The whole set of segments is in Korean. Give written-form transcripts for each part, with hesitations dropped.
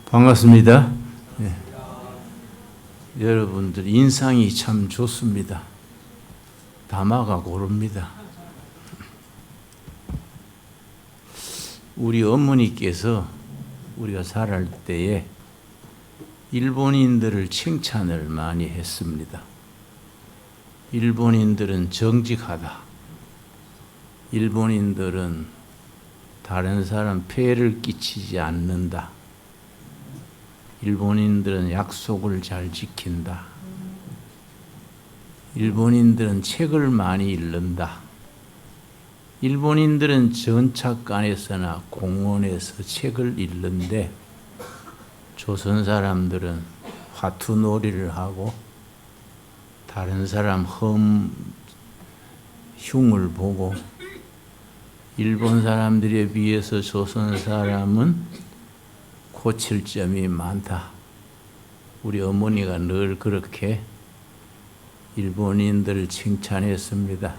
반갑습니다. 네. 여러분들 인상이 참 좋습니다. 담화가 고릅니다. 우리 어머니께서 우리가 살아갈 때에 일본인들을 칭찬을 많이 했습니다. 일본인들은 정직하다. 일본인들은 다른 사람 폐해를 끼치지 않는다. 일본인들은 약속을 잘 지킨다. 일본인들은 책을 많이 읽는다. 일본인들은 전착관에서나 공원에서 책을 읽는데 조선 사람들은 화투놀이를 하고 다른 사람 흉을 보고 일본 사람들에 비해서 조선 사람은 고칠 점이 많다. 우리 어머니가 늘 그렇게 일본인들을 칭찬했습니다.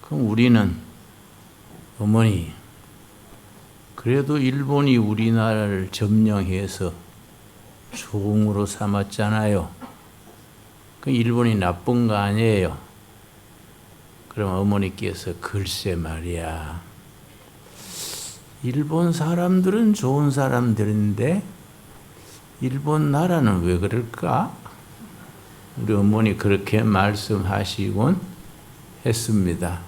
그럼 우리는 어머니, 그래도 일본이 우리나라를 점령해서 종으로 삼았잖아요. 그 일본이 나쁜 거 아니에요? 그럼 어머니께서 글쎄 말이야. 일본 사람들은 좋은 사람들인데 일본 나라는 왜 그럴까? 우리 어머니 그렇게 말씀하시곤 했습니다.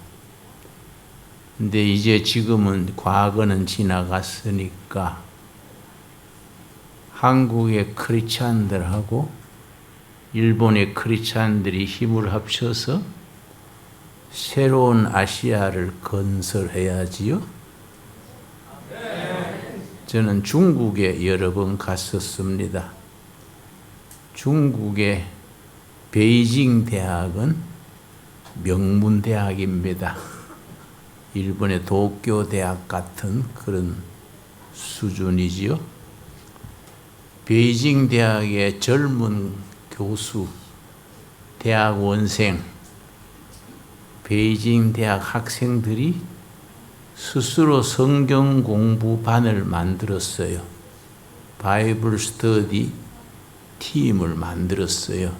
근데 이제 지금은 과거는 지나갔으니까 한국의 크리스찬들하고 일본의 크리스찬들이 힘을 합쳐서 새로운 아시아를 건설해야지요. 저는 중국에 여러 번 갔었습니다. 중국의 베이징 대학은 명문대학입니다. 일본의 도쿄 대학 같은 그런 수준이지요. 베이징 대학의 젊은 교수, 대학원생, 베이징 대학 학생들이 스스로 성경 공부반을 만들었어요. 바이블 스터디 팀을 만들었어요.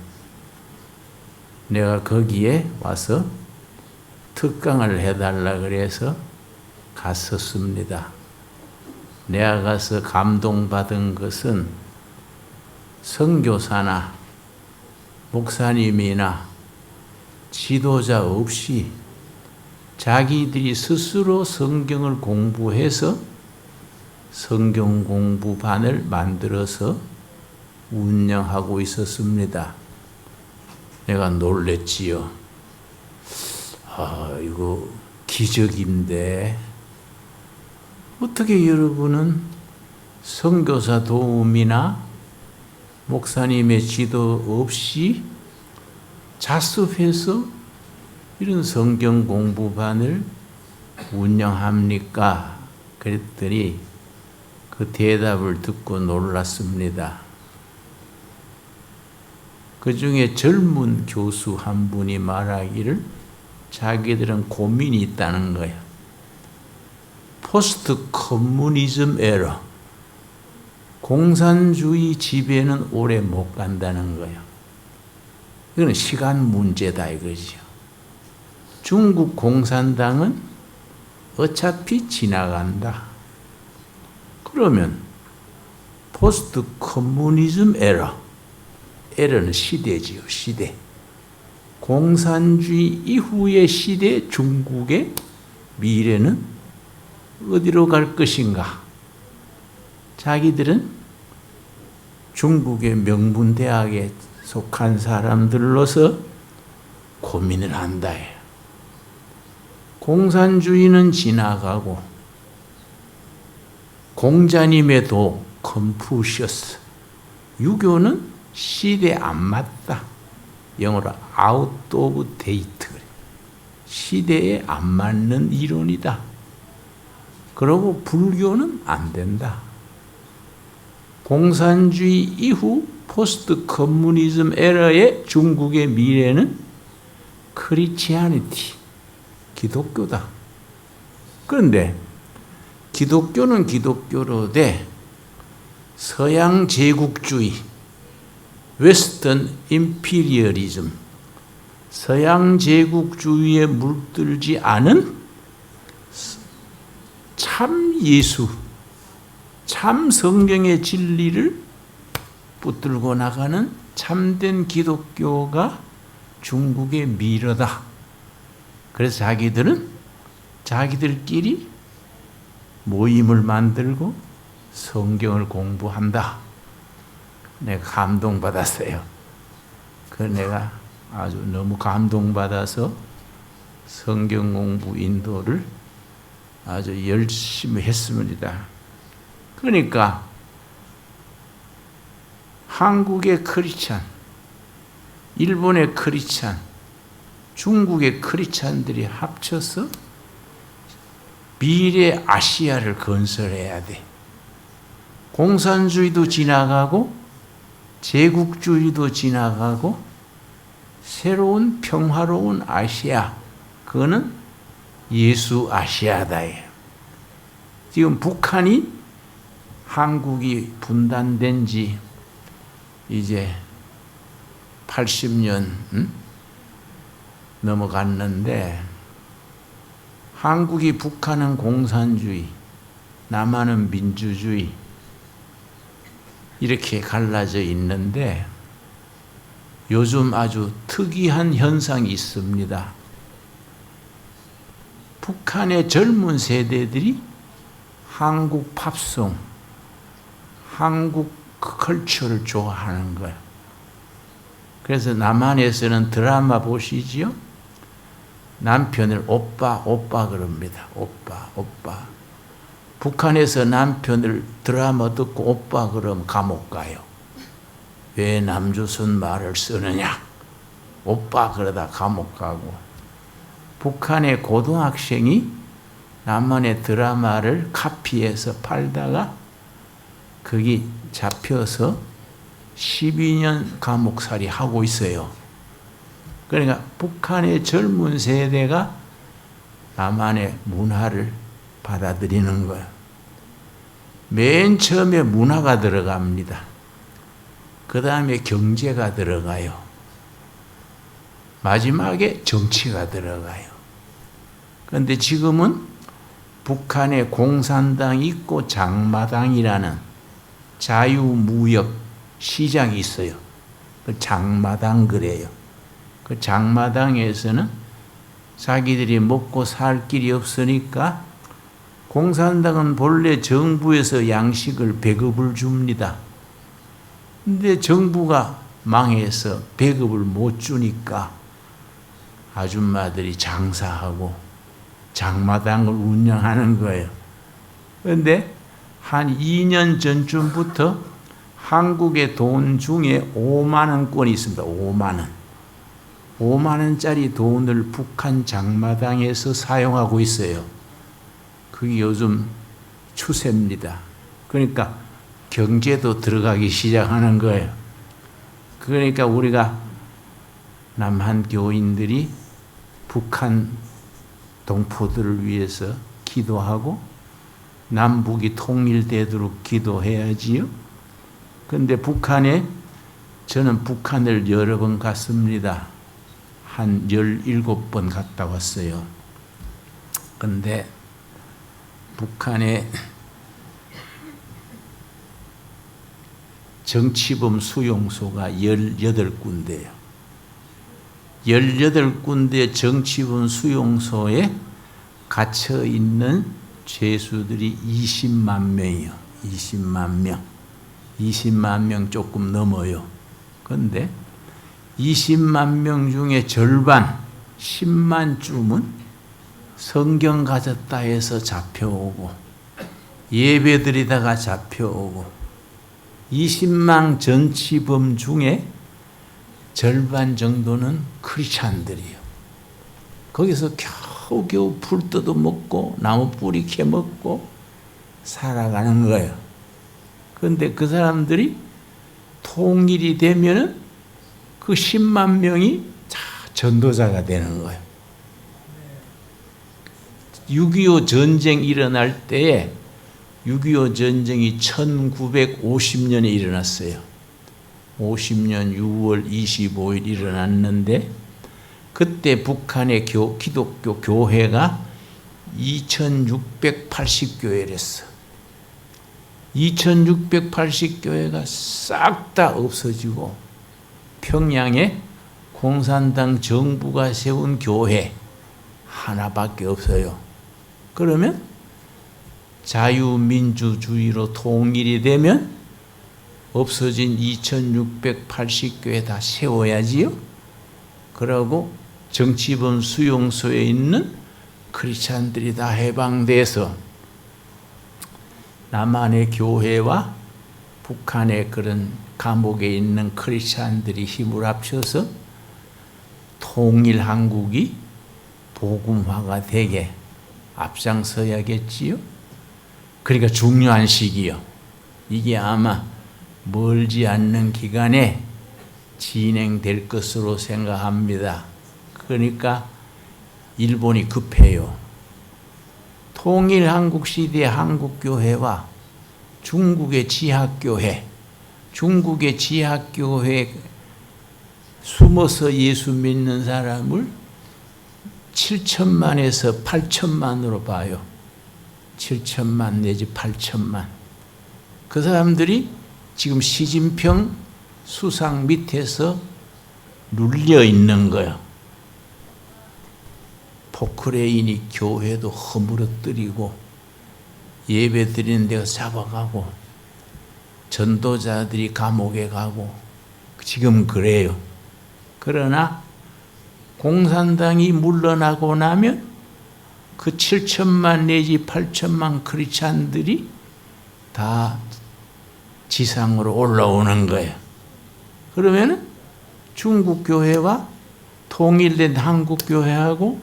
내가 거기에 와서 특강을 해달라 그래서 갔었습니다. 내가 가서 감동받은 것은 선교사나 목사님이나 지도자 없이 자기들이 스스로 성경을 공부해서 성경 공부반을 만들어서 운영하고 있었습니다. 내가 놀랬지요. 이거 기적인데 어떻게 여러분은 선교사 도움이나 목사님의 지도 없이 자습해서 이런 성경 공부반을 운영합니까? 그랬더니 그 대답을 듣고 놀랐습니다. 그 중에 젊은 교수 한 분이 말하기를 자기들은 고민이 있다는 거예요. 포스트 커뮤니즘 에러. 공산주의 지배는 오래 못 간다는 거예요. 이건 시간 문제다 이거지요. 중국 공산당은 어차피 지나간다. 그러면 포스트 커뮤니즘 에러는 시대지요, 시대. 공산주의 이후의 시대 중국의 미래는 어디로 갈 것인가? 자기들은 중국의 명문대학에 속한 사람들로서 고민을 한다. 공산주의는 지나가고 공자님의 도 컨푸시어스, 유교는 시대에 안 맞다. 영어로 out of date. 시대에 안 맞는 이론이다. 그리고 불교는 안 된다. 공산주의 이후 포스트 커뮤니즘 에러의 중국의 미래는 크리스티아니티, 기독교다. 그런데 기독교는 기독교로 돼 서양 제국주의, 웨스턴 임피리얼리즘, 서양 제국주의에 물들지 않은 참 예수, 참 성경의 진리를 붙들고 나가는 참된 기독교가 중국의 미래다. 그래서 자기들은 자기들끼리 모임을 만들고 성경을 공부한다. 내가 감동받았어요. 그 내가 아주 너무 감동받아서 성경 공부 인도를 아주 열심히 했습니다. 그러니까 한국의 크리스찬, 일본의 크리스찬, 중국의 크리스찬들이 합쳐서 미래 아시아를 건설해야 돼. 공산주의도 지나가고 제국주의도 지나가고 새로운 평화로운 아시아, 그거는 예수 아시아다예요. 지금 북한이 한국이 분단된 지 이제 80년 넘어갔는데, 한국이 북한은 공산주의, 남한은 민주주의 이렇게 갈라져 있는데, 요즘 아주 특이한 현상이 있습니다. 북한의 젊은 세대들이 한국 팝송, 한국 컬처를 좋아하는 거예요. 그래서 남한에서는 드라마 보시지요? 남편을 오빠, 오빠 그럽니다. 오빠, 오빠. 북한에서 남편을 드라마 듣고 오빠 그러면 감옥 가요. 왜 남조선 말을 쓰느냐? 오빠 그러다 감옥 가고. 북한의 고등학생이 남한의 드라마를 카피해서 팔다가 거기 잡혀서 12년 감옥살이 하고 있어요. 그러니까 북한의 젊은 세대가 남한의 문화를 받아들이는 거예요. 맨 처음에 문화가 들어갑니다. 그 다음에 경제가 들어가요. 마지막에 정치가 들어가요. 그런데 지금은 북한에 공산당이 있고 장마당이라는 자유무역 시장이 있어요. 그 장마당 그래요. 그 장마당에서는 자기들이 먹고 살 길이 없으니까 공산당은 본래 정부에서 양식을 배급을 줍니다. 근데 정부가 망해서 배급을 못 주니까 아줌마들이 장사하고 장마당을 운영하는 거예요. 그런데 한 2년 전쯤부터 한국의 돈 중에 5만 원권이 있습니다. 5만 원. 5만 원짜리 돈을 북한 장마당에서 사용하고 있어요. 그게 요즘 추세입니다. 그러니까 경제도 들어가기 시작하는 거예요. 그러니까 우리가 남한 교인들이 북한 동포들을 위해서 기도하고 남북이 통일되도록 기도해야지요. 그런데 저는 북한을 여러 번 갔습니다. 한 17번 갔다 왔어요. 그런데 북한에 정치범 수용소가 18군데예요. 18군데 정치범 수용소에 갇혀 있는 죄수들이 20만 명이요. 20만 명. 20만 명 조금 넘어요. 그런데 20만 명 중에 절반, 10만쯤은 성경 가졌다 해서 잡혀오고, 예배드리다가 잡혀오고, 20만 정치범 중에 절반 정도는 크리스찬들이에요. 거기서 겨우겨우 풀 뜯어 먹고 나무 뿌리 캐 먹고 살아가는 거예요. 그런데 그 사람들이 통일이 되면은 그 10만 명이 다 전도자가 되는 거예요. 6.25 전쟁 일어날 때에 6.25 전쟁이 1950년에 일어났어요. 50년 6월 25일 일어났는데 그때 북한의 기독교 교회가 2680교회랬어. 2680교회가 싹 다 없어지고 평양에 공산당 정부가 세운 교회 하나밖에 없어요. 그러면 자유민주주의로 통일이 되면 없어진 2680교회 다 세워야지요. 그러고 정치범 수용소에 있는 크리스찬들이 다 해방돼서 남한의 교회와 북한의 그런 감옥에 있는 크리스찬들이 힘을 합쳐서 통일 한국이 복음화가 되게 앞장서야겠지요. 그러니까 중요한 시기요. 이게 아마 멀지 않는 기간에 진행될 것으로 생각합니다. 그러니까 일본이 급해요. 통일 한국 시대의 한국교회와 중국의 지하교회, 중국의 지하교회 숨어서 예수 믿는 사람을 7천만에서 8천만으로 봐요. 7천만 내지 8천만. 그 사람들이 지금 시진핑 수상 밑에서 눌려 있는 거예요. 포크레인이 교회도 허물어뜨리고 예배 드리는 데가 잡아가고 전도자들이 감옥에 가고 지금 그래요. 그러나 공산당이 물러나고 나면 그 7천만 내지 8천만 크리스찬들이 다 지상으로 올라오는 거예요. 그러면 중국 교회와 통일된 한국 교회하고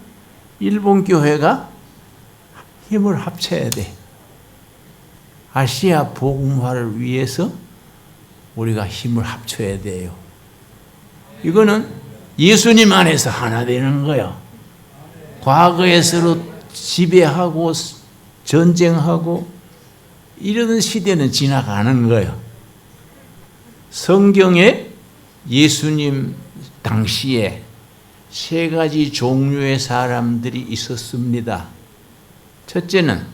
일본 교회가 힘을 합쳐야 돼. 아시아 복음화를 위해서 우리가 힘을 합쳐야 돼요. 이거는 예수님 안에서 하나 되는 거예요. 과거에 서로 지배하고 전쟁하고 이러던 시대는 지나가는 거예요. 성경에 예수님 당시에 세 가지 종류의 사람들이 있었습니다. 첫째는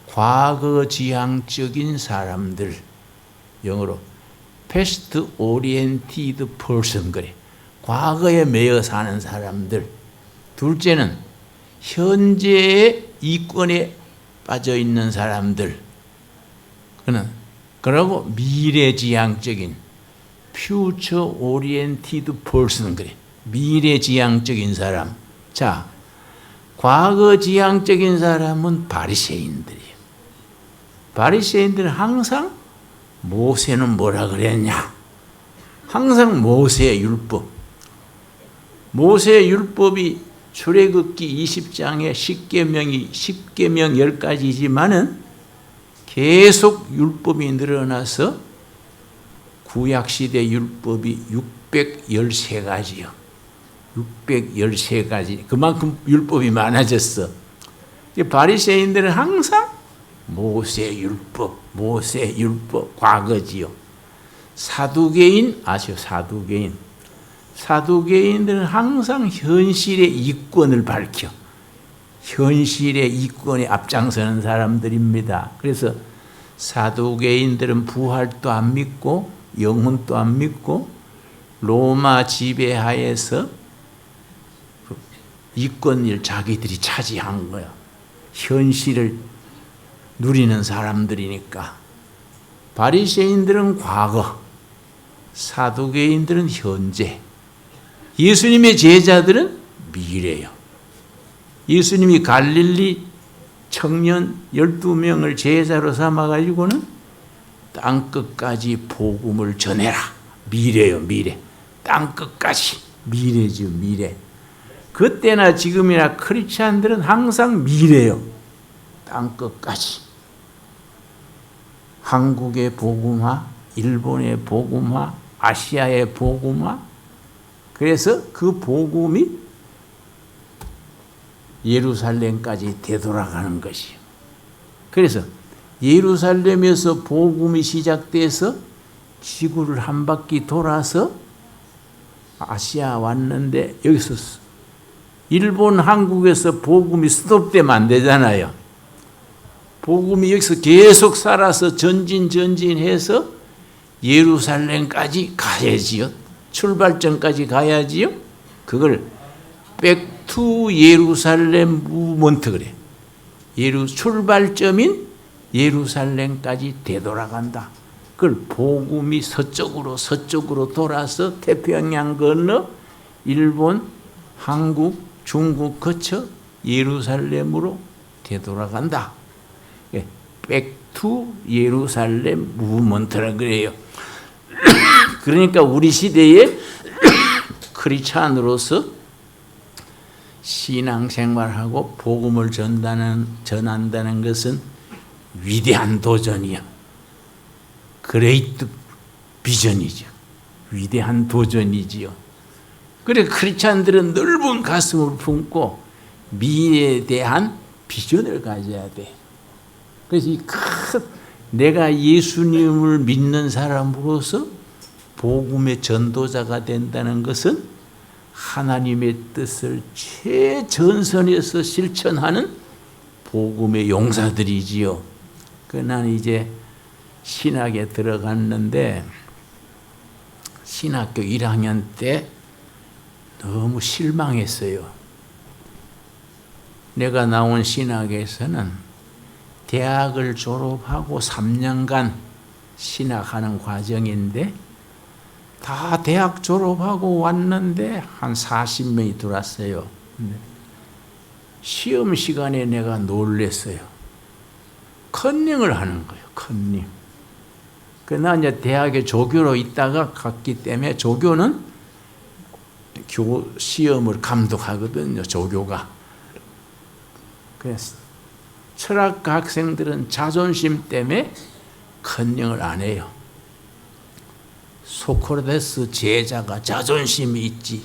과거 지향적인 사람들, 영어로 past oriented person 그래. 과거에 매여 사는 사람들. 둘째는 현재의 이권에 빠져 있는 사람들. 그러고 미래지향적인 future oriented person 그래. 미래지향적인 사람. 자, 과거지향적인 사람은 바리새인들이에요. 바리새인들은 항상 모세는 뭐라 그랬냐? 항상 모세의 율법. 모세의 율법이 출애굽기 20장에 10계명 10가지지만은 계속 율법이 늘어나서 구약시대 율법이 613가지요. 613가지. 그만큼 율법이 많아졌어. 바리새인들은 항상 모세 율법, 과거지요. 사두개인 아시오? 사두개인들은 항상 현실의 이권을 밝혀. 현실의 이권에 앞장서는 사람들입니다. 그래서 사두개인들은 부활도 안 믿고 영혼도 안 믿고 로마 지배하에서 이권을 자기들이 차지한 거야. 현실을 누리는 사람들이니까. 바리새인들은 과거, 사두개인들은 현재, 예수님의 제자들은 미래요. 예수님이 갈릴리 청년 12명을 제자로 삼아가지고는 땅끝까지 복음을 전해라. 미래요, 미래. 땅끝까지. 미래죠, 미래. 그때나 지금이나 크리스찬들은 항상 미래요. 땅끝까지. 한국의 복음화, 일본의 복음화, 아시아의 복음화. 그래서 그 복음이 예루살렘까지 되돌아가는 것이에요. 그래서 예루살렘에서 복음이 시작돼서 지구를 한 바퀴 돌아서 아시아 왔는데, 여기서 일본, 한국에서 복음이 스톱되면 안 되잖아요. 복음이 여기서 계속 살아서 전진해서 예루살렘까지 가야지요. 출발점까지 가야지요. 그걸 백투 예루살렘 무브먼트 그래. 출발점인 예루살렘까지 되돌아간다. 그걸 복음이 서쪽으로 돌아서 태평양 건너 일본, 한국, 중국 거쳐 예루살렘으로 되돌아간다. 백투 예루살렘 무브먼트라 그래요. 그러니까 우리 시대에 크리스찬으로서 신앙생활하고 복음을 전한다는 것은 위대한 도전이야. 그레이트 비전이죠. 위대한 도전이지요. 그래 크리스찬들은 넓은 가슴을 품고 미래에 대한 비전을 가져야 돼. 그래서 내가 예수님을 믿는 사람으로서 복음의 전도자가 된다는 것은 하나님의 뜻을 최전선에서 실천하는 복음의 용사들이지요. 난 이제 신학에 들어갔는데 신학교 1학년 때 너무 실망했어요. 내가 나온 신학에서는 대학을 졸업하고 3년간 신학하는 과정인데 다 대학 졸업하고 왔는데 한 40명이 들어왔어요. 시험 시간에 내가 놀랬어요. 컨닝을 하는 거예요. 컨닝. 나 이제 대학에 조교로 있다가 갔기 때문에 조교는 시험을 감독하거든요. 조교가. 그래서 철학과 학생들은 자존심 때문에 컨닝을 안 해요. 소크라테스 제자가 자존심이 있지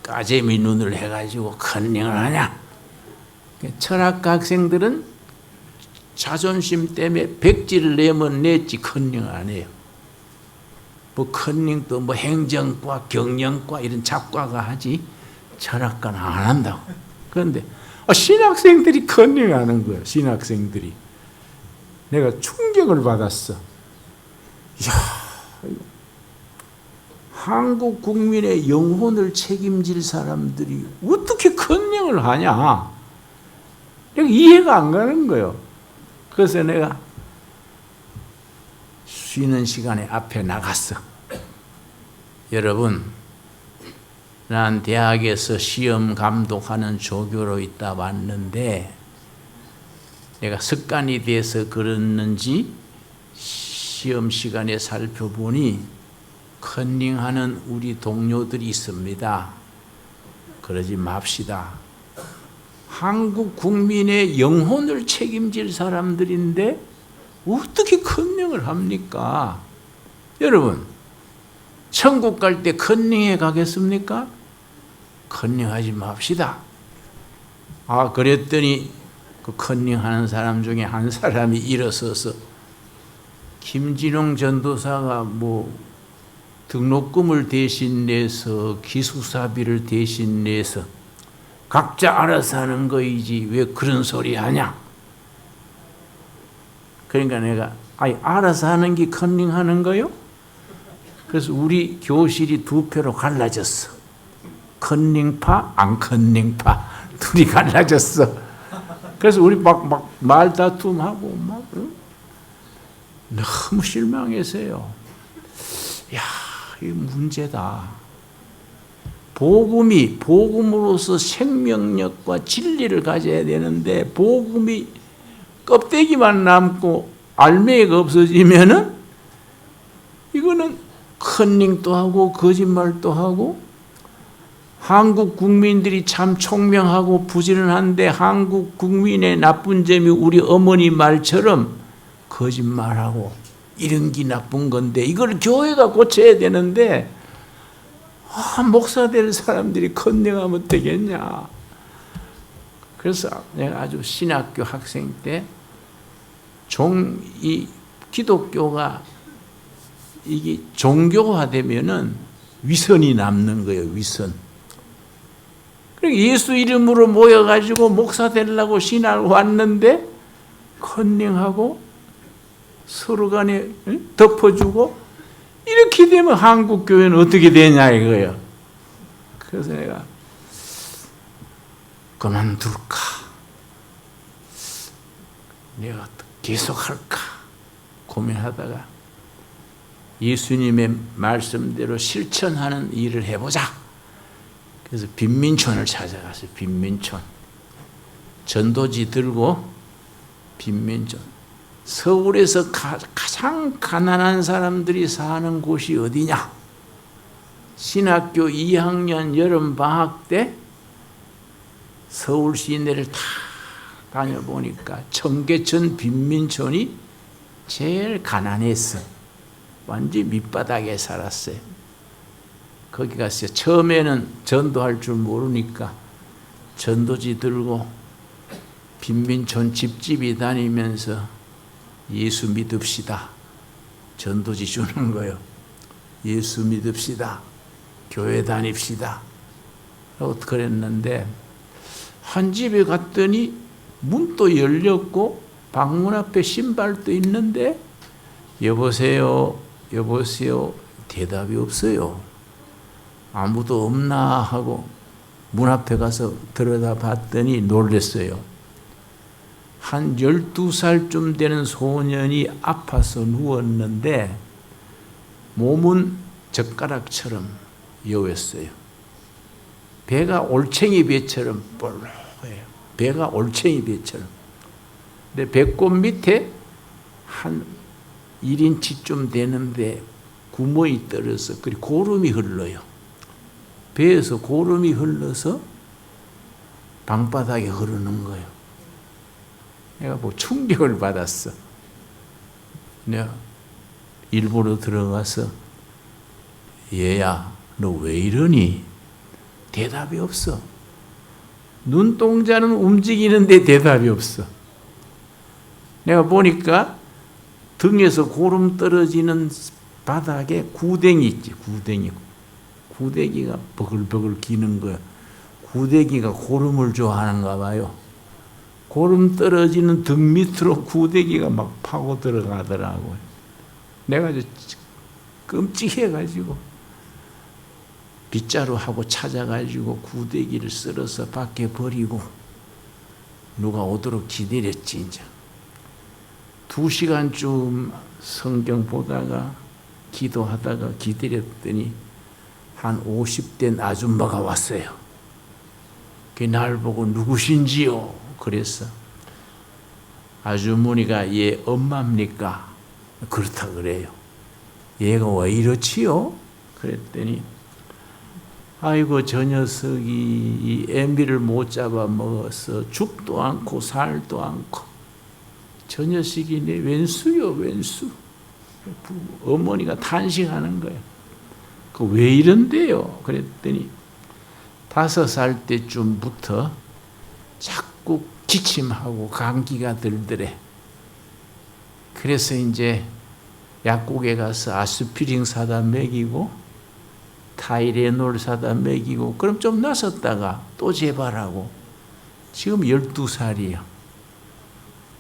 까재미 눈을 해가지고 컨닝을 하냐. 철학과 학생들은 자존심 때문에 백지를 내면 냈지 컨닝을 안 해요. 뭐 컨닝도 뭐 행정과 경영과 이런 작과가 하지 철학과는 안 한다고. 그런데 신학생들이 컨닝하는 거예요. 신학생들이. 내가 충격을 받았어. 이야, 한국 국민의 영혼을 책임질 사람들이 어떻게 컨닝을 하냐. 내가 이해가 안 가는 거예요. 그래서 내가 쉬는 시간에 앞에 나갔어. 여러분, 난 대학에서 시험 감독하는 조교로 있다 왔는데 내가 습관이 돼서 그랬는지 시험 시간에 살펴보니 컨닝하는 우리 동료들이 있습니다. 그러지 맙시다. 한국 국민의 영혼을 책임질 사람들인데 어떻게 컨닝을 합니까? 여러분, 천국 갈 때 컨닝해 가겠습니까? 컨닝하지 맙시다. 그랬더니 그 컨닝하는 사람 중에 한 사람이 일어서서 김진홍 전도사가 뭐 등록금을 대신 내서 기숙사비를 대신 내서 각자 알아서 하는 거이지 왜 그런 소리 하냐. 그러니까 내가 알아서 하는 게 컨닝하는 거요? 그래서 우리 교실이 두 표로 갈라졌어. 컨닝파, 안 컨닝파 둘이 갈라졌어. 그래서 우리 막 말다툼하고 막 너무 실망했어요. 야, 이게 문제다. 복음으로서 생명력과 진리를 가져야 되는데 복음이 껍데기만 남고 알맹이가 없어지면은 이거는 컨닝도 하고 거짓말도 하고. 한국 국민들이 참 총명하고 부지런한데 한국 국민의 나쁜 점이 우리 어머니 말처럼 거짓말하고 이런 게 나쁜 건데 이걸 교회가 고쳐야 되는데 목사 될 사람들이 컨닝하면 되겠냐. 그래서 내가 아주 신학교 학생 때 이 기독교가 이게 종교화되면은 위선이 남는 거예요. 위선. 그러니까 예수 이름으로 모여가지고 목사 되려고 신앙을 왔는데 컨닝하고 서로 간에 덮어주고 이렇게 되면 한국 교회는 어떻게 되냐 이거예요. 그래서 내가 그만둘까? 내가 계속할까? 고민하다가 예수님의 말씀대로 실천하는 일을 해보자. 그래서 빈민촌을 찾아갔어요. 빈민촌. 전도지 들고 빈민촌. 서울에서 가장 가난한 사람들이 사는 곳이 어디냐? 신학교 2학년 여름방학 때 서울 시내를 다 다녀보니까 청계천 빈민촌이 제일 가난했어. 완전 밑바닥에 살았어요. 거기 갔어요. 처음에는 전도할 줄 모르니까 전도지 들고 빈민촌 집집이 다니면서 예수 믿읍시다. 전도지 주는 거예요. 예수 믿읍시다. 교회 다닙시다. 라고 그랬는데 한 집에 갔더니 문도 열렸고 방문 앞에 신발도 있는데 여보세요, 여보세요. 대답이 없어요. 아무도 없나 하고 문 앞에 가서 들여다봤더니 놀랐어요. 한 12살쯤 되는 소년이 아파서 누웠는데 몸은 젓가락처럼 여웠어요. 배가 올챙이 배처럼 볼록해요. 배가 올챙이 배처럼. 근데 배꼽 밑에 한 1인치쯤 되는데 구멍이 떨어서 그리고 고름이 흘러요. 배에서 고름이 흘러서 방바닥에 흐르는 거예요. 내가 뭐 충격을 받았어. 내가 일부러 들어가서 얘야 너 왜 이러니? 대답이 없어. 눈동자는 움직이는데 대답이 없어. 내가 보니까 등에서 고름 떨어지는 바닥에 구덩이 있지. 구데기가 버글버글 기는 거야. 구데기가 고름을 좋아하는가 봐요. 고름 떨어지는 등 밑으로 구데기가 막 파고 들어가더라고요. 내가 끔찍해가지고 빗자루하고 찾아가지고 구데기를 썰어서 밖에 버리고 누가 오도록 기다렸지. 이제 2시간쯤 성경 보다가 기도하다가 기다렸더니 한 50대 아줌마가 왔어요. 그 날 보고 누구신지요? 그랬어. 아주머니가 얘 엄마입니까? 그렇다 그래요. 얘가 왜 이렇지요? 그랬더니 아이고 저 녀석이 이 애미를 못 잡아 먹어서 죽도 않고 살도 않고 저 녀석이 내 왼수요 왼수. 어머니가 탄식하는 거예요. 그 왜 이런데요? 그랬더니 5살 때쯤부터 자꾸 기침하고 감기가 들더래. 그래서 이제 약국에 가서 아스피린 사다 먹이고 타이레놀 사다 먹이고 그럼 좀 나섰다가 또 재발하고 지금 12살이에요.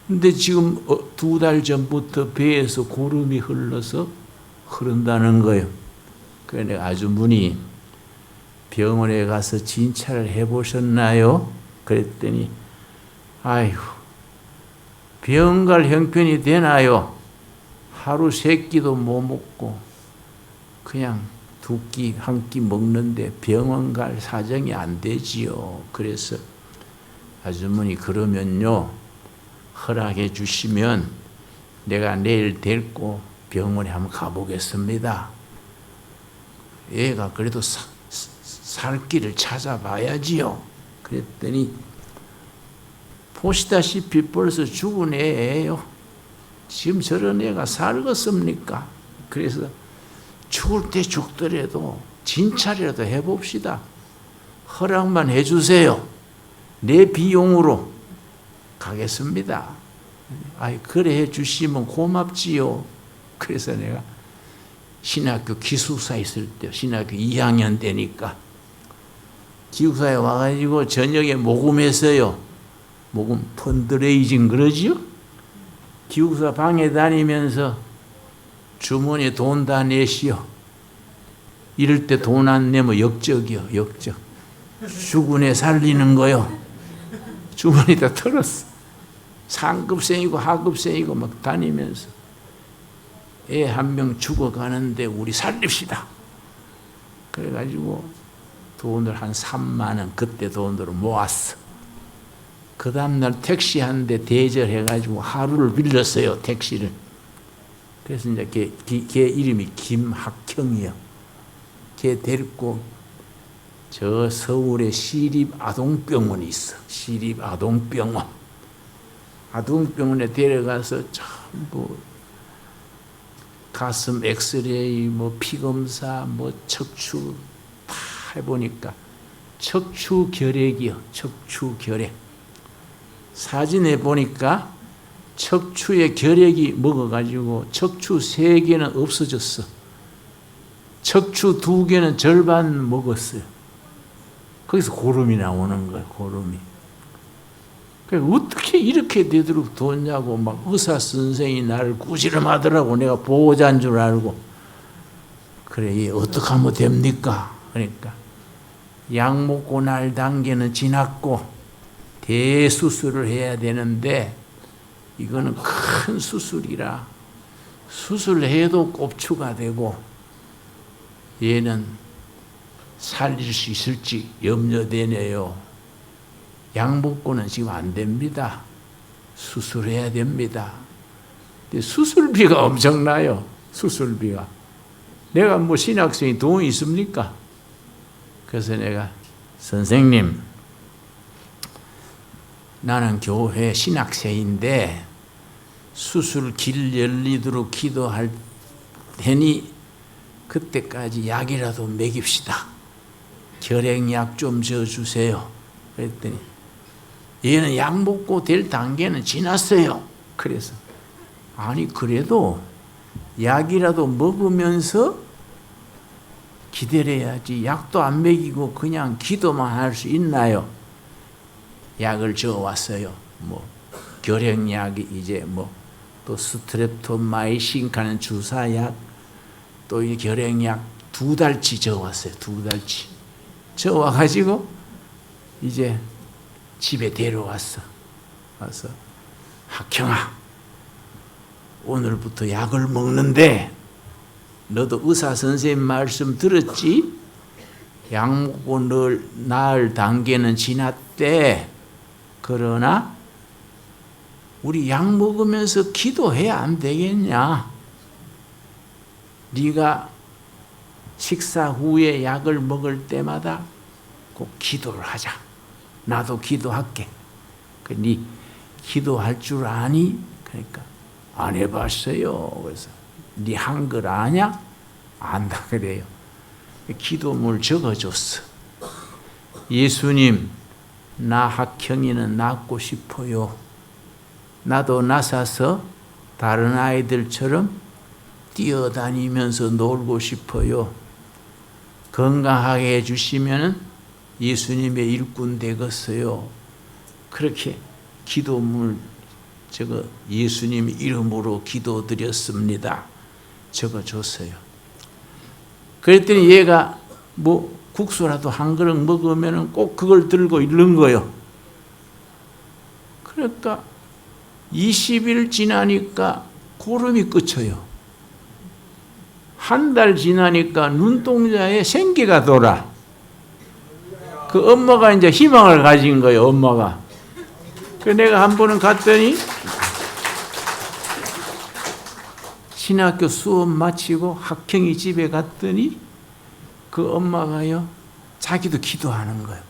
근데 지금 2달 전부터 배에서 고름이 흘러서 흐른다는 거예요. 그래서 내가 아주머니 병원에 가서 진찰을 해보셨나요? 그랬더니 아이고 병원 갈 형편이 되나요? 하루 3끼도 못 먹고 그냥 2끼, 1끼 먹는데 병원 갈 사정이 안 되지요. 그래서 아주머니 그러면요 허락해 주시면 내가 내일 데리고 병원에 한번 가보겠습니다. 얘가 그래도 살 길을 찾아봐야지요. 그랬더니 보시다시피 벌써 죽은 애예요. 지금 저런 애가 살겠습니까? 그래서 죽을 때 죽더라도 진찰이라도 해봅시다. 허락만 해주세요. 내 비용으로 가겠습니다. 아이, 그래 해 주시면 고맙지요. 그래서 내가 신학교 기숙사 있을 때, 신학교 2학년 때니까 기숙사에 와가지고 저녁에 모금했어요. 모금 펀드레이징 그러지요? 기숙사 방에 다니면서 주머니에 돈 다 내시오. 이럴 때 돈 안 내면 역적이요, 역적. 죽은 애 살리는 거요. 주머니 다 털었어. 상급생이고 하급생이고 막 다니면서 애 한 명 죽어가는데 우리 살립시다. 그래가지고 돈을 한 3만 원 그때 돈으로 모았어. 그 다음날 택시 한 대 대절해가지고 하루를 빌렸어요, 택시를. 그래서 이제 걔 이름이 김학형이요. 걔 데리고 저 서울에 시립아동병원이 있어. 시립아동병원. 아동병원에 데려가서 전부 가슴 엑스레이, 뭐 피검사, 뭐 척추 다 해보니까 척추결핵이요. 척추결핵. 사진에 보니까 척추에 결핵이 먹어가지고 척추 3개는 없어졌어. 척추 2개는 절반 먹었어요. 거기서 고름이 나오는 거예요, 고름이. 그러니까 어떻게 이렇게 되도록 뒀냐고 막 의사 선생이 나를 꾸지람하더라고. 내가 보호자인 줄 알고. 그래, 어떻게 하면 됩니까? 그러니까 약 먹고 날 단계는 지났고 대수술을 해야 되는데 이거는 큰 수술이라 수술해도 꼽추가 되고 얘는 살릴 수 있을지 염려되네요. 약 먹고는 지금 안 됩니다. 수술해야 됩니다. 근데 수술비가 엄청나요. 수술비가. 내가 뭐 신학생이 돈이 있습니까? 그래서 내가 선생님, 나는 교회 신학생인데 수술 길 열리도록 기도할 테니 그때까지 약이라도 먹입시다. 결핵약 좀 줘주세요. 그랬더니 얘는 약 먹고 될 단계는 지났어요. 그래서 아니 그래도 약이라도 먹으면서 기다려야지. 약도 안 먹이고 그냥 기도만 할 수 있나요? 약을 줘왔어요. 뭐 결핵약이 이제 뭐 또 스트랩토마이신 가는 주사약, 또 이 결핵약 2달치 줘왔어요. 2달치 줘와가지고 이제 집에 데려왔어. 와서 학형아, 오늘부터 약을 먹는데 너도 의사 선생님 말씀 들었지? 약 먹고 널 나을 단계는 지났대. 그러나 우리 약 먹으면서 기도해야 안 되겠냐? 네가 식사 후에 약을 먹을 때마다 꼭 기도를 하자. 나도 기도할게. 네 기도할 줄 아니? 그러니까 안 해봤어요. 그래서 네 한글 아냐? 안다 그래요. 기도물 적어줬어. 예수님, 나 학형이는 낫고 싶어요. 나도 나서서 다른 아이들처럼 뛰어다니면서 놀고 싶어요. 건강하게 해주시면 예수님의 일꾼 되겠어요. 그렇게 기도물 저거 예수님 이름으로 기도드렸습니다. 적어줬어요. 그랬더니 얘가 뭐 국수라도 한 그릇 먹으면 꼭 그걸 들고 읽는 거예요. 그러니까 20일 지나니까 고름이 끝쳐요. 한 달 지나니까 눈동자에 생기가 돌아. 그 엄마가 이제 희망을 가진 거예요, 엄마가. 그 내가 한 번은 갔더니 신학교 수업 마치고 학형이 집에 갔더니 그 엄마가요, 자기도 기도하는 거예요.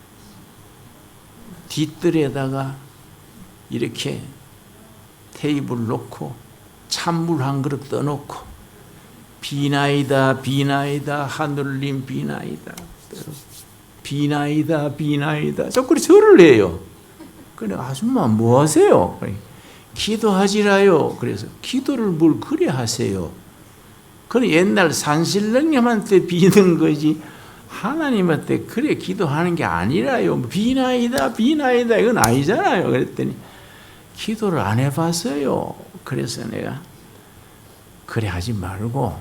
뒷뜰에다가 이렇게 테이블 놓고 찬물 한 그릇 떠놓고 비나이다 비나이다 하늘님 비나이다 비나이다 비나이다 자꾸 절을 해요. 그래 아줌마 뭐 하세요? 기도하지라요. 그래서 기도를 뭘 그래 하세요. 그래 옛날 산신령님한테 비는 거지 하나님한테 그래 기도하는 게 아니라요. 비나이다 비나이다 이건 아니잖아요. 그랬더니 기도를 안 해봤어요. 그래서 내가 그래 하지 말고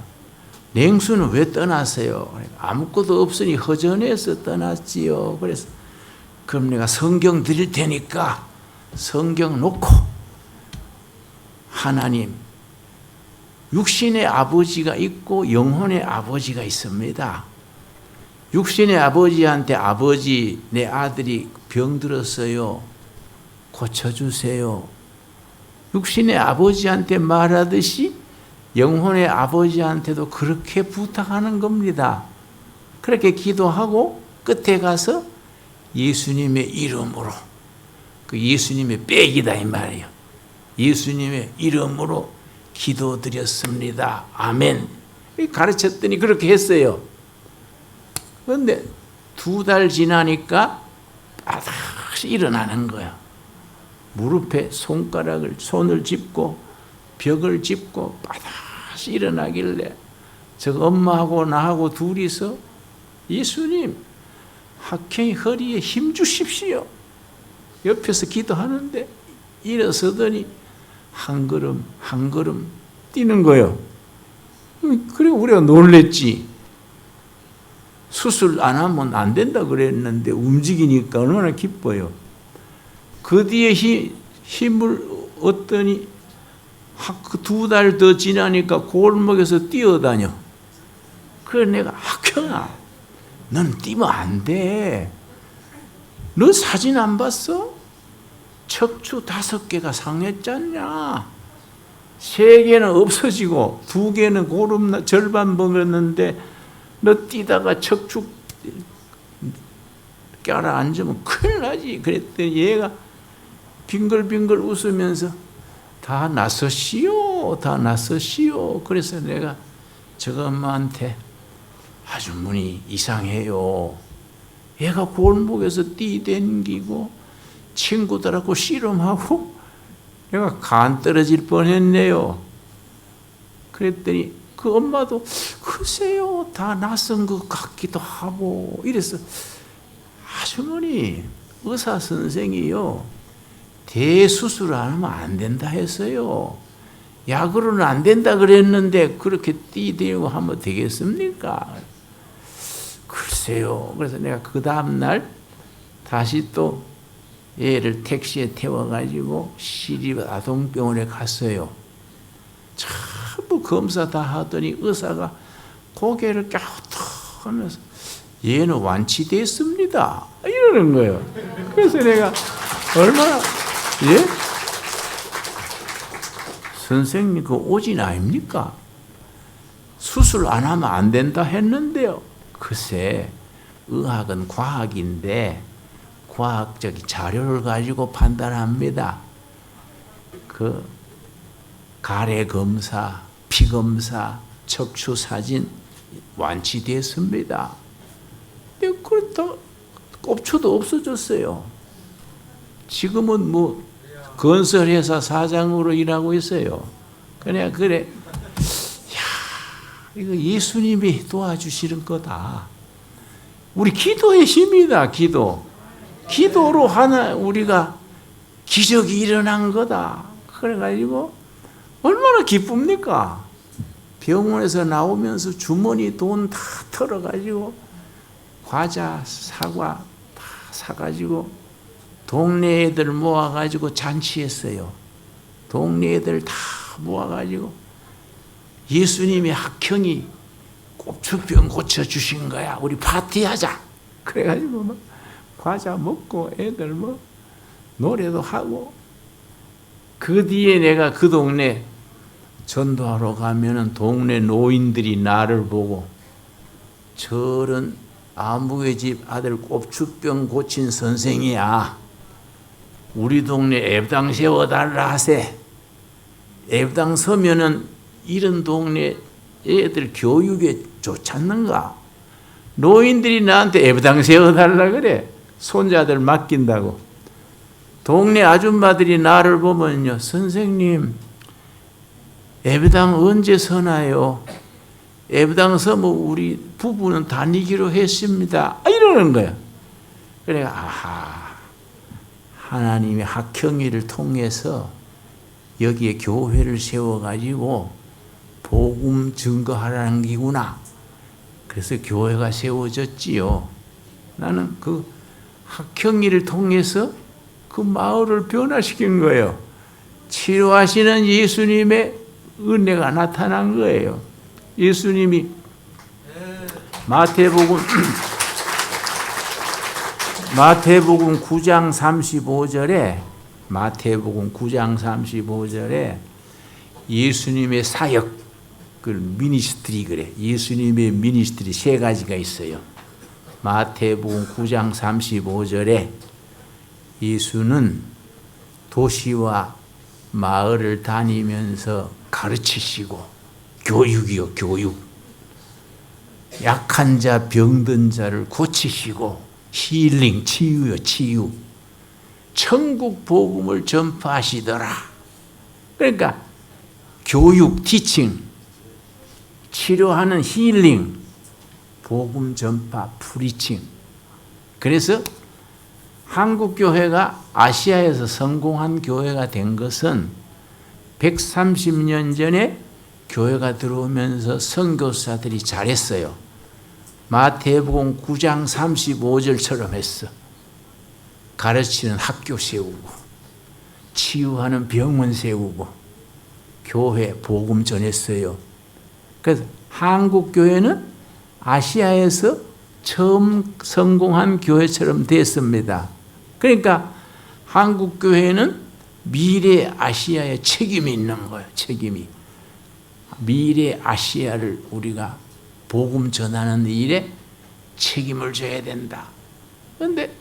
냉수는 왜 떠났어요? 아무것도 없으니 허전해서 떠났지요. 그래서 그럼 내가 성경 드릴 테니까 성경 놓고 하나님 육신의 아버지가 있고 영혼의 아버지가 있습니다. 육신의 아버지한테 아버지 내 아들이 병들었어요. 고쳐주세요. 육신의 아버지한테 말하듯이 영혼의 아버지한테도 그렇게 부탁하는 겁니다. 그렇게 기도하고 끝에 가서 예수님의 이름으로 그 예수님의 백이다 이 말이에요. 예수님의 이름으로 기도드렸습니다. 아멘. 가르쳤더니 그렇게 했어요. 그런데 2달 지나니까 다시 일어나는 거야. 무릎에 손을 짚고 벽을 짚고 다시 일어나길래 저 엄마하고 나하고 둘이서 예수님 학형이 허리에 힘 주십시오. 옆에서 기도하는데 일어서더니 한 걸음 한 걸음 뛰는 거예요. 그래 우리가 놀랬지. 수술 안 하면 안 된다 그랬는데 움직이니까 얼마나 기뻐요. 그 뒤에 힘을 얻더니 2달 더 지나니까 골목에서 뛰어다녀. 그래 내가 학형아 넌 뛰면 안 돼. 너 사진 안 봤어? 척추 5개가 상했잖냐. 3개는 없어지고 2개는 고름 절반 먹었는데 너 뛰다가 척추 깔아앉으면 큰일 나지. 그랬더니 얘가 빙글빙글 웃으면서 다 낫으시오 다 낫으시오. 그래서 내가 저 엄마한테 아주머니 이상해요. 얘가 골목에서 뛰댕기고 친구들하고 씨름하고 내가 간 떨어질 뻔했네요. 그랬더니 그 엄마도 글쎄요 다 낯선 것 같기도 하고 이래서 아주머니 의사 선생이요 대수술을 안 하면 안 된다 했어요. 약으로는 안 된다 그랬는데 그렇게 뛰대고 하면 되겠습니까? 글쎄요. 그래서 내가 그 다음날 다시 또 얘를 택시에 태워가지고 시립아동병원에 갔어요. 전부 검사 다 하더니 의사가 고개를 갸우뚱하면서 얘는 완치됐습니다. 이러는 거예요. 그래서 내가 얼마나 예? 선생님 그 오진 아닙니까? 수술 안 하면 안 된다 했는데요. 글쎄 의학은 과학인데 과학적인 자료를 가지고 판단합니다. 그 가래 검사, 피 검사, 척추 사진 완치됐습니다. 근데 그렇다 꼽초도 없어졌어요. 지금은 뭐 건설회사 사장으로 일하고 있어요. 그래 야 이거 예수님이 도와주시는 거다. 우리 기도의 힘이다. 기도로 하나 우리가 기적이 일어난 거다. 그래가지고 얼마나 기쁩니까? 병원에서 나오면서 주머니 돈 다 털어가지고 과자, 사과 다 사가지고 동네 애들 모아가지고 잔치했어요. 동네 애들 다 모아가지고 예수님의 학형이 꼽축병 고쳐주신 거야. 우리 파티하자. 그래가지고 막 과자 먹고 애들 뭐 노래도 하고 그 뒤에 내가 그 동네 전도하러 가면은 동네 노인들이 나를 보고 저런 아무개 집 아들 꼽축병 고친 선생이야. 우리 동네 앱당 세워달라 하세. 앱당 서면은 이런 동네 애들 교육에 좋지 않는가? 노인들이 나한테 앱당 세워달라 그래. 손자들 맡긴다고. 동네 아줌마들이 나를 보면요, 선생님 예배당 언제 서나요? 예배당 서면 우리 부부는 다니기로 했습니다. 이러는 거야. 그래, 아하, 하나님의 학형일을 통해서 여기에 교회를 세워가지고 복음 증거하라는 기구나. 그래서 교회가 세워졌지요. 나는 그 학형일을 통해서 그 마을을 변화시킨 거예요. 치료하시는 예수님의 은혜가 나타난 거예요. 예수님이 마태복음 9장 35절에 마태복음 9장 35절에 예수님의 사역, 그 미니스트리 그래. 예수님의 미니스트리 세 가지가 있어요. 마태복음 9장 35절에 예수는 도시와 마을을 다니면서 가르치시고, 교육이요, 교육. 약한 자, 병든 자를 고치시고, 힐링, 치유요, 치유. 천국 복음을 전파하시더라. 그러니까 교육, 티칭, 치료하는 힐링, 복음 전파, 프리칭. 그래서 한국 교회가 아시아에서 성공한 교회가 된 것은 130년 전에 교회가 들어오면서 선교사들이 잘했어요. 마태복음 9장 35절처럼 했어. 가르치는 학교 세우고, 치유하는 병원 세우고, 교회 복음 전했어요. 그래서 한국 교회는 아시아에서 처음 성공한 교회처럼 됐습니다. 그러니까 한국 교회는 미래 아시아에 책임이 있는 거예요. 책임이. 미래 아시아를 우리가 복음 전하는 일에 책임을 져야 된다. 그런데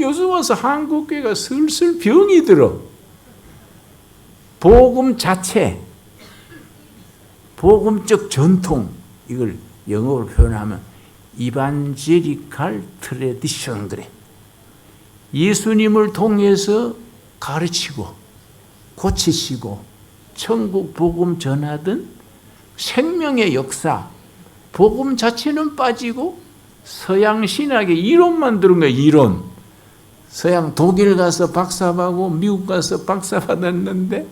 요즘 와서 한국 교회가 슬슬 병이 들어. 복음 자체, 복음적 전통, 이걸 영어로 표현하면 이반제리칼 트래디션 그래. 예수님을 통해서 가르치고 고치시고 천국 복음 전하던 생명의 역사, 복음 자체는 빠지고 서양 신학의 이론만 들은 거예요. 이론. 서양 독일 가서 박사받고 미국 가서 박사 받았는데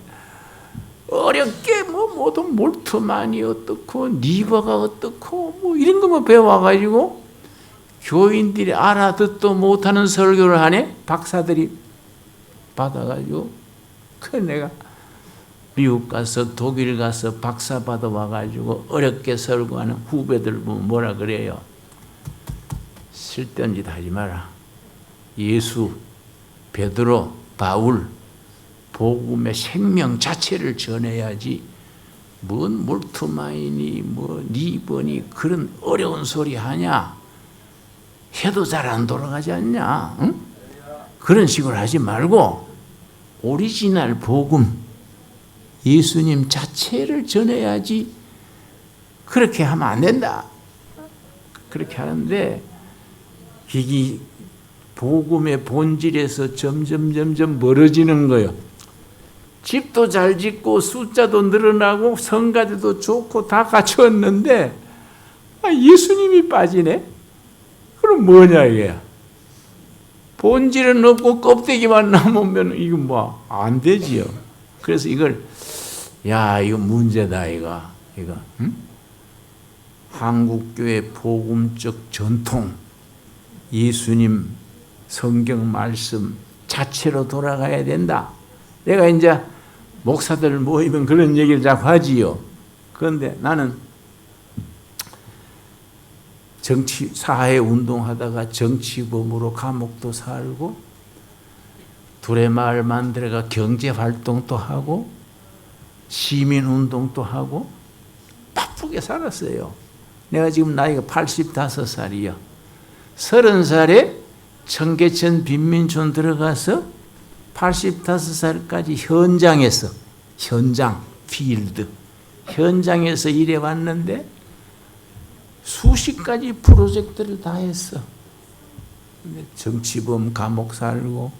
어렵게 모든 몰트만이 어떻고 리버가 어떻고 이런 것만 배워가지고 교인들이 알아듣도 못하는 설교를 하네. 박사들이 받아가지고. 그래서 내가 미국 가서 독일 가서 박사 받아와가지고 어렵게 설교하는 후배들 보면 뭐라 그래요? 쓸데없는 짓 하지 마라. 예수, 베드로, 바울 복음의 생명 자체를 전해야지 뭔 몰트마인이 리버니 그런 어려운 소리 하냐? 해도 잘 안 돌아가지 않냐? 응? 그런 식으로 하지 말고 오리지널 복음, 예수님 자체를 전해야지. 그렇게 하면 안 된다. 그렇게 하는데 이게 복음의 본질에서 점점 멀어지는 거예요. 집도 잘 짓고 숫자도 늘어나고 성가대도 좋고 다 갖추었는데 예수님이 빠지네? 그럼 뭐냐 이게? 본질은 없고 껍데기만 남으면 이거 안 되지요. 그래서 이거 문제다 이거. 응? 한국교회 복음적 전통, 예수님 성경 말씀 자체로 돌아가야 된다. 내가 이제 목사들 모이면 그런 얘기를 자꾸 하지요. 그런데 나는 정치 사회 운동하다가 정치범으로 감옥도 살고 두레마을 만들어가 경제 활동도 하고 시민 운동도 하고 바쁘게 살았어요. 내가 지금 나이가 85살이야. 30살에 청계천 빈민촌 들어가서 85살까지 현장 필드 현장에서 일해 왔는데 수십 가지 프로젝트를 다 했어. 정치범 감옥 살고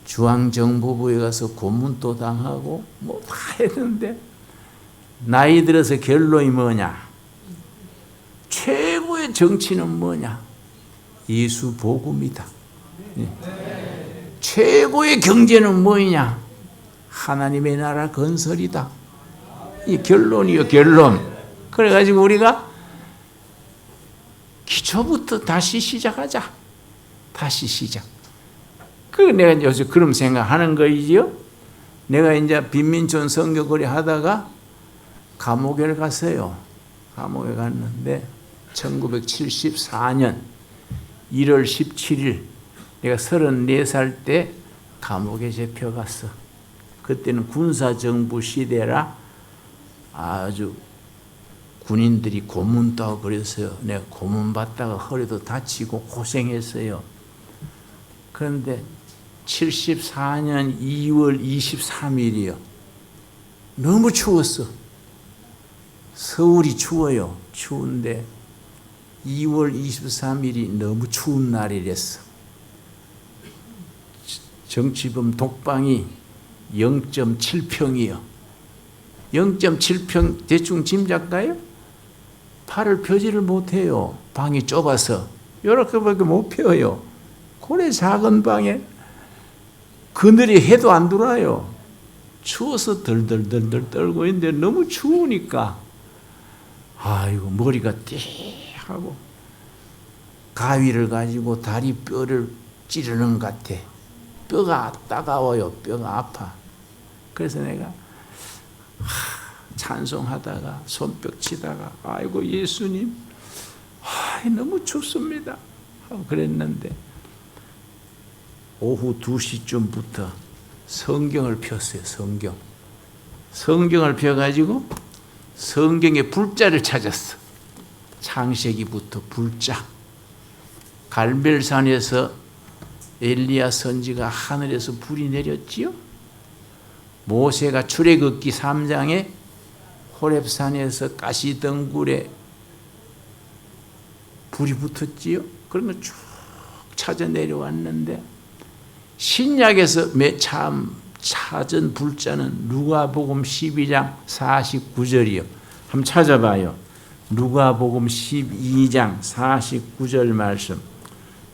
중앙정보부에 가서 고문도 당하고 뭐 다 했는데 나이 들어서 결론이 뭐냐? 최고의 정치는 뭐냐? 예수 복음이다. 최고의 경제는 뭐냐? 하나님의 나라 건설이다. 이 결론이요, 결론. 그래가지고 우리가 기초부터 다시 시작하자. 다시 시작. 내가 요새 그런 생각하는 거이지요. 내가 이제 빈민촌 선교거리 하다가 감옥에 갔어요. 감옥에 갔는데 1974년 1월 17일 내가 34살 때 감옥에 잡혀갔어. 그때는 군사정부 시대라 아주 군인들이 고문도 하고 그랬어요. 내가 고문 받다가 허리도 다치고 고생했어요. 그런데 74년 2월 23일이요. 너무 추웠어. 서울이 추워요. 추운데 2월 23일이 너무 추운 날이랬어. 정치범 독방이 0.7평이요. 0.7평 대충 짐작가요? 팔을 펴지를 못해요. 방이 좁아서. 이렇게밖에 못 펴요. 그래 작은 방에 그늘이 해도 안 들어와요. 추워서 덜덜덜덜 떨고 있는데 너무 추우니까 아이고 머리가 띵하고 가위를 가지고 다리 뼈를 찌르는 것 같아. 뼈가 따가워요. 뼈가 아파. 그래서 내가 찬송하다가 손뼉 치다가 아이고 예수님 너무 춥습니다 하고 그랬는데 오후 2시쯤부터 성경을 폈어요. 성경을 펴가지고 성경의 불자를 찾았어. 창세기부터 불자. 갈멜산에서 엘리야 선지가 하늘에서 불이 내렸지요. 모세가 출애굽기 3장에 호렙산에서 가시덩굴에 불이 붙었지요. 그런 거 쭉 찾아 내려왔는데 신약에서 참 찾은 불자는 누가복음 12장 49절이요. 한번 찾아봐요. 누가복음 12장 49절 말씀.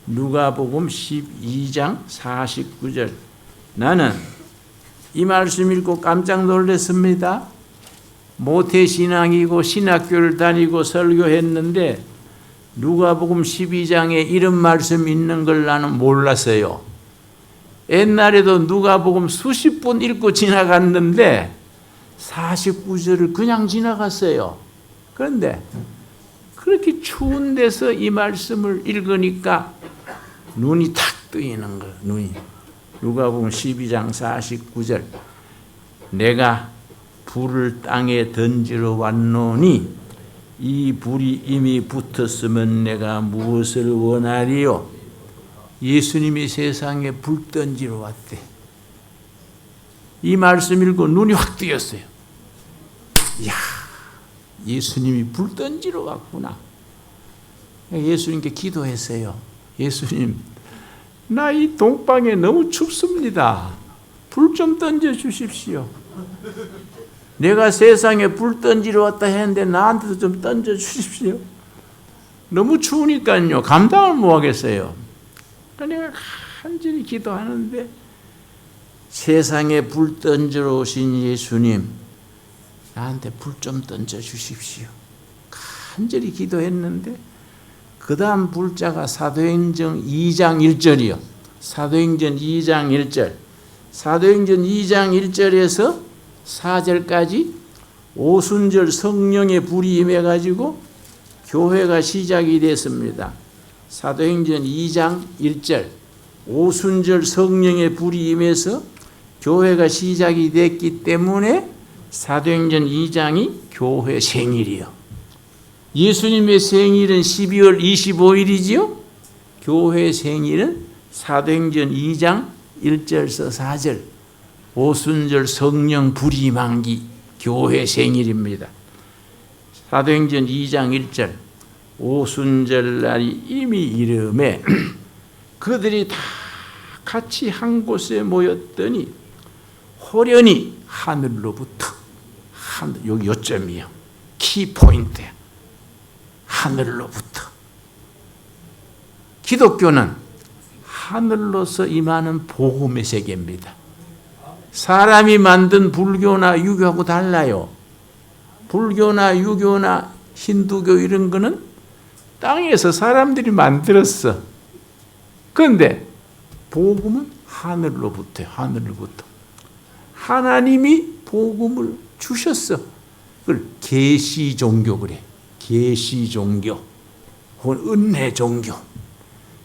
누가복음 12장 49절. 나는 이 말씀 읽고 깜짝 놀랐습니다. 모태신앙이고 신학교를 다니고 설교했는데 누가복음 12장에 이런 말씀 있는 걸 나는 몰랐어요. 옛날에도 누가복음 수십 번 읽고 지나갔는데 49절을 그냥 지나갔어요. 그런데 그렇게 추운 데서 이 말씀을 읽으니까 눈이 탁 뜨이는 거예요. 눈이. 누가복음 12장 49절. 내가 불을 땅에 던지러 왔노니 이 불이 이미 붙었으면 내가 무엇을 원하리요? 예수님이 세상에 불 던지러 왔대. 이 말씀 읽고 눈이 확 뜨였어요. 이야, 예수님이 불 던지러 왔구나. 예수님께 기도했어요. 예수님, 나 이 동방에 너무 춥습니다. 불 좀 던져 주십시오. 내가 세상에 불 던지러 왔다 했는데 나한테도 좀 던져 주십시오. 너무 추우니까요. 감당을 못 하겠어요. 내가 간절히 기도하는데 세상에 불 던지러 오신 예수님, 나한테 불 좀 던져 주십시오. 간절히 기도했는데 그 다음 불자가 사도행전 2장 1절이요. 사도행전 2장 1절. 사도행전 2장 1절에서 4절까지 오순절 성령의 불이 임해가지고 교회가 시작이 됐습니다. 사도행전 2장 1절. 오순절 성령의 불이 임해서 교회가 시작이 됐기 때문에 사도행전 2장이 교회 생일이요. 예수님의 생일은 12월 25일이지요. 교회 생일은 사도행전 2장 1절에서 4절. 오순절 성령 불이 임한기 교회 생일입니다. 사도행전 2장 1절. 오순절 날이 이미 이름에 그들이 다 같이 한 곳에 모였더니 호련히 하늘로부터, 여기 요점이요, 키포인트야. 하늘로부터. 기독교는 하늘로서 임하는 복음의 세계입니다. 사람이 만든 불교나 유교하고 달라요. 불교나 유교나 힌두교 이런 거는 땅에서 사람들이 만들었어. 그런데 복음은 하늘로부터요. 하늘로부터. 하나님이 복음을 주셨어. 그걸 계시 종교 그래. 계시 종교. 혹은 은혜 종교.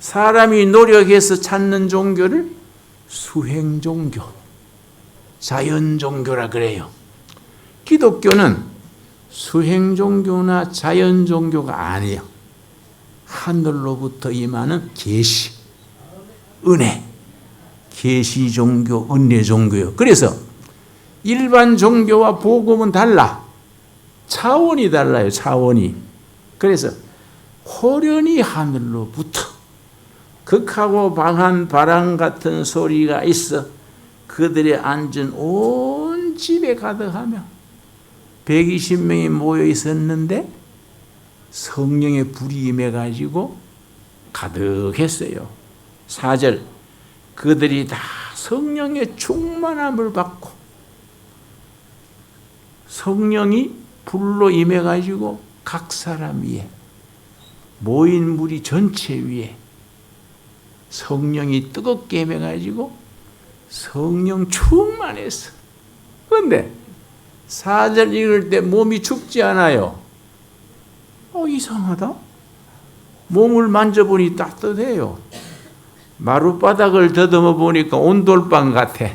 사람이 노력해서 찾는 종교를 수행 종교, 자연 종교라 그래요. 기독교는 수행 종교나 자연 종교가 아니에요. 하늘로부터 임하는 계시, 은혜, 계시 종교, 은혜 종교요. 그래서 일반 종교와 복음은 달라. 차원이 달라요. 차원이. 그래서 호련히 하늘로부터 극하고 방한 바람 같은 소리가 있어 그들의 앉은 온 집에 가득하며 120명이 모여 있었는데 성령의 불이 임해가지고 가득했어요. 4절 그들이 다 성령의 충만함을 받고 성령이 불로 임해가지고 각 사람 위에 모인 무리 전체 위에 성령이 뜨겁게 임해가지고 성령 충만했어. 그런데 4절 읽을 때 몸이 춥지 않아요. 이상하다. 몸을 만져보니 따뜻해요. 마룻바닥을 더듬어 보니까 온돌방 같아.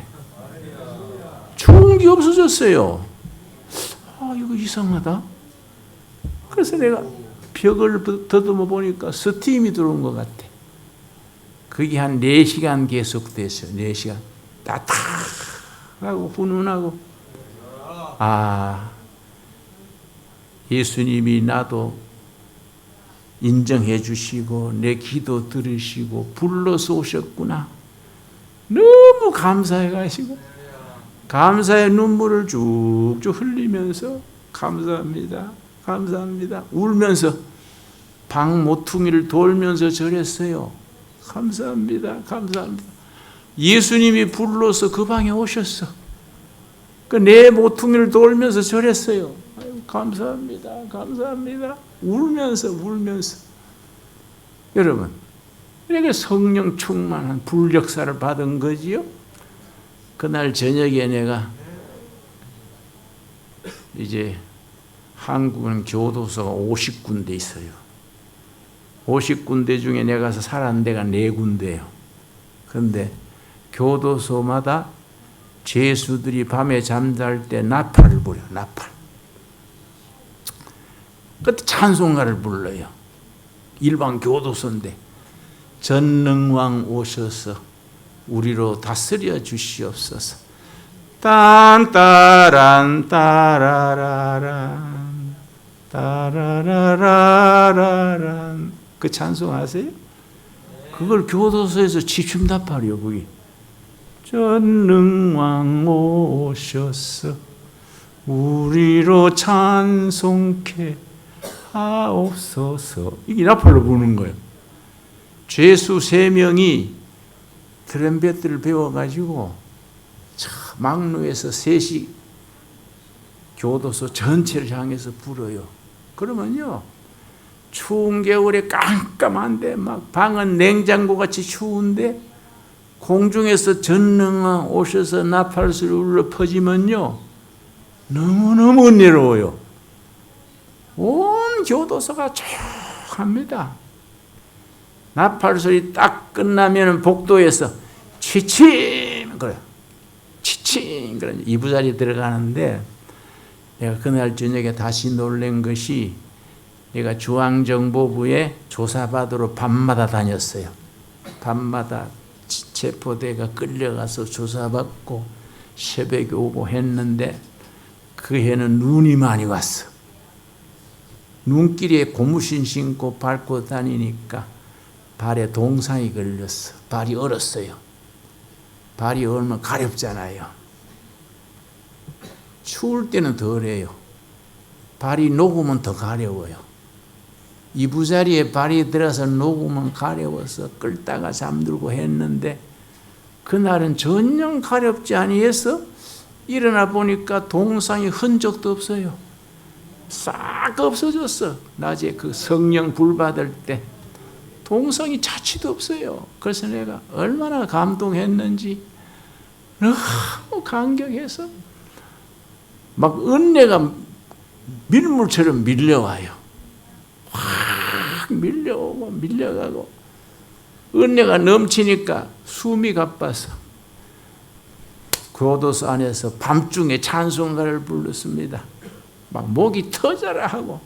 추운 게 없어졌어요. 이거 이상하다. 그래서 내가 벽을 더듬어 보니까 스팀이 들어온 것 같아. 그게 한 4시간 계속됐어요. 4시간. 따뜻하고 훈훈하고. 예수님이 나도 인정해 주시고 내 기도 들으시고 불러서 오셨구나. 너무 감사해 가시고 감사의 눈물을 쭉쭉 흘리면서 감사합니다. 감사합니다. 울면서 방 모퉁이를 돌면서 절했어요. 감사합니다. 감사합니다. 예수님이 불러서 그 방에 오셨어. 내 모퉁이를 돌면서 절했어요. 감사합니다. 감사합니다. 울면서. 여러분, 이렇게 성령 충만한 불역사를 받은 거지요. 그날 저녁에 내가 이제 한국은 교도소가 50군데 있어요. 50군데 중에 내가 가서 살았는 데가 4군데예요. 그런데 교도소마다 죄수들이 밤에 잠잘 때 나팔을 불려. 나팔. 그때 찬송가를 불러요. 일반 교도소인데 전능왕 오셔서 우리로 다스려 주시옵소서. 딴따란 따라라란 따라라라란 그 찬송 아세요? 그걸 교도소에서 지춤나팔이요. 거기 전능왕 오셔서 우리로 찬송케 하옵소서. 이게 나팔로 부르는 거예요. 죄수 3명이 트럼펫을 배워가지고 막루에서 3시 교도소 전체를 향해서 불어요. 그러면요, 추운 겨울에 깜깜한데 막 방은 냉장고같이 추운데 공중에서 전능왕 오셔서 나팔소리 울려 퍼지면요 너무너무 은혜로워요. 온 교도소가 조용합니다. 나팔소리 딱 끝나면 복도에서 치침 그래요. 치침 그래. 이부자리 들어가는데 내가 그날 저녁에 다시 놀란 것이 내가 중앙정보부에 조사받으러 밤마다 다녔어요. 밤마다 체포대가 끌려가서 조사받고 새벽에 오고 했는데 그 해는 눈이 많이 왔어. 눈길에 고무신 신고 밟고 다니니까 발에 동상이 걸렸어. 발이 얼었어요. 발이 얼마나 가렵잖아요. 추울 때는 덜해요. 발이 녹으면 더 가려워요. 이부자리에 발이 들어서 녹으면 가려워서 끌다가 잠들고 했는데 그날은 전혀 가렵지 아니해서 일어나 보니까 동상이 흔적도 없어요. 싹 없어졌어. 낮에 그 성령 불 받을 때 동상이 자취도 없어요. 그래서 내가 얼마나 감동했는지 너무 감격해서 막 은혜가 밀물처럼 밀려와요. 확 밀려오고 밀려가고 은혜가 넘치니까 숨이 가빠서 교도소 안에서 밤중에 찬송가를 불렀습니다. 막 목이 터져라 하고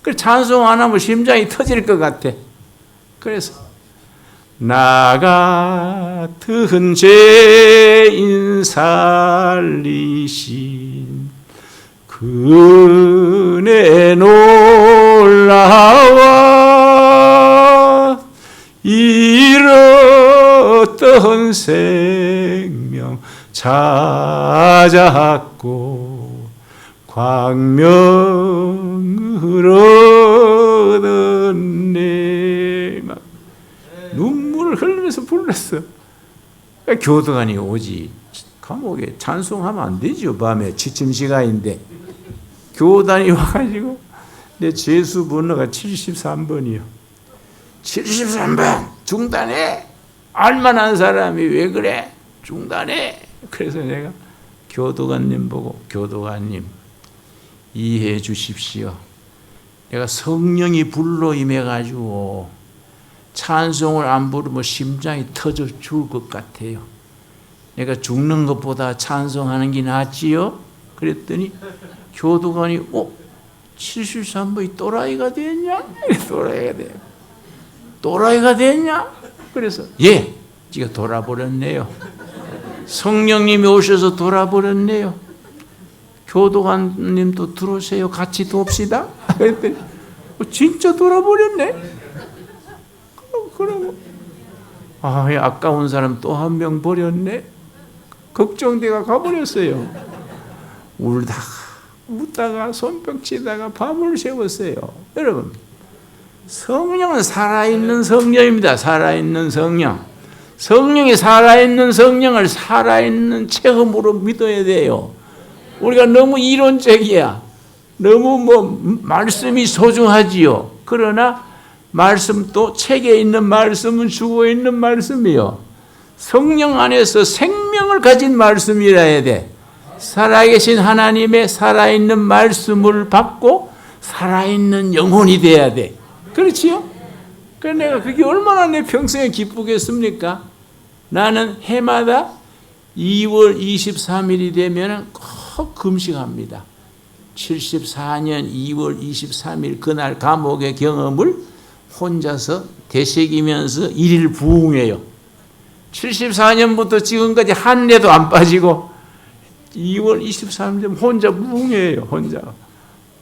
그 찬송 안 하면 심장이 터질 것 같아. 그래서 나 같은 죄인 살리신 그 은혜 놀라워 잃었던 생명 찾았고 광명을 얻었네. 막 눈물을 흘리면서 불렀어. 교도관이 오지. 감옥에 찬송하면 안 되죠. 밤에 취침 시간인데. 교단이 와가지고 내 죄수 번호가 73번이요. 73번 중단해. 알만한 사람이 왜 그래? 중단해. 그래서 내가 교도관님 보고 교도관님 이해해 주십시오. 내가 성령이 불로 임해가지고 찬송을 안 부르면 심장이 터져 죽을 것 같아요. 내가 죽는 것보다 찬송하는 게 낫지요? 그랬더니 교도관이 73번이 또라이가 됐냐? 또라이가 돼. 또라이가 됐냐? 그래서 예, 지가 돌아버렸네요. 성령님이 오셔서 돌아버렸네요. 교도관님도 들어오세요. 같이 돕시다. 그랬더니 진짜 돌아버렸네. 그러고 아까운 사람 또 한 명 버렸네. 걱정돼가 가버렸어요. 울다가 웃다가 손뼉 치다가 밤을 새웠어요. 여러분, 성령은 살아있는 성령입니다. 살아있는 성령. 성령이 살아있는 성령을 살아있는 체험으로 믿어야 돼요. 우리가 너무 이론적이야. 너무 말씀이 소중하지요. 그러나 말씀도 책에 있는 말씀은 죽어 있는 말씀이요. 성령 안에서 생명을 가진 말씀이라 해야 돼. 살아계신 하나님의 살아있는 말씀을 받고 살아있는 영혼이 돼야 돼. 그렇지요? 그래서 내가 그게 얼마나 내 평생에 기쁘겠습니까? 나는 해마다 2월 23일이 되면 꼭 금식합니다. 74년 2월 23일 그날 감옥의 경험을 혼자서 되새기면서 1일 부흥해요. 74년부터 지금까지 한 해도 안 빠지고 2월 23일 되면 혼자 부흥해요.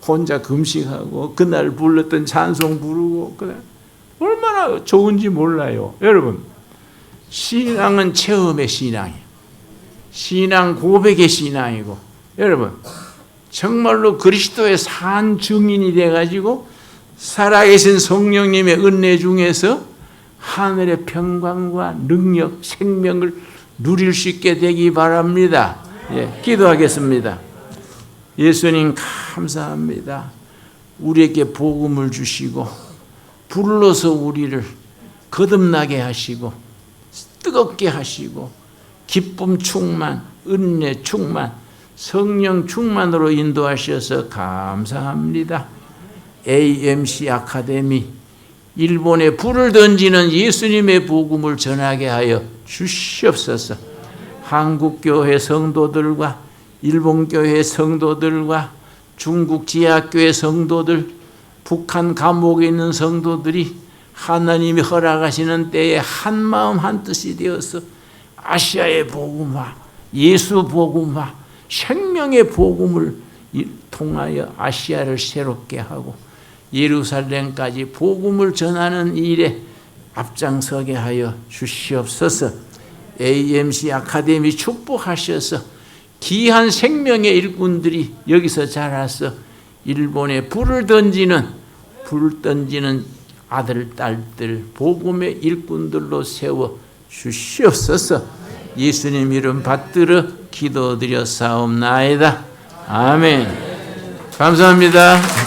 혼자 금식하고 그날 불렀던 찬송 부르고 그날 얼마나 좋은지 몰라요. 여러분, 신앙은 체험의 신앙이에요. 신앙 고백의 신앙이고, 여러분 정말로 그리스도의 산 증인이 돼가지고 살아계신 성령님의 은혜 중에서 하늘의 평강과 능력, 생명을 누릴 수 있게 되기 바랍니다. 예, 기도하겠습니다. 예수님 감사합니다. 우리에게 복음을 주시고 불러서 우리를 거듭나게 하시고 뜨겁게 하시고 기쁨 충만, 은혜 충만, 성령 충만으로 인도하셔서 감사합니다. AMC 아카데미, 일본에 불을 던지는 예수님의 복음을 전하게 하여 주시옵소서. 한국교회 성도들과 일본교회 성도들과 중국 지하교회 성도들, 북한 감옥에 있는 성도들이 하나님이 허락하시는 때에 한마음 한뜻이 되어서 아시아의 복음화, 예수 복음화, 생명의 복음을 통하여 아시아를 새롭게 하고 예루살렘까지 복음을 전하는 일에 앞장서게 하여 주시옵소서. AMC 아카데미 축복하셔서 귀한 생명의 일꾼들이 여기서 자라서 일본에 불 던지는 아들, 딸들, 복음의 일꾼들로 세워 주시옵소서. 예수님 이름 받들어 기도드려 사옵나이다. 아멘. 감사합니다.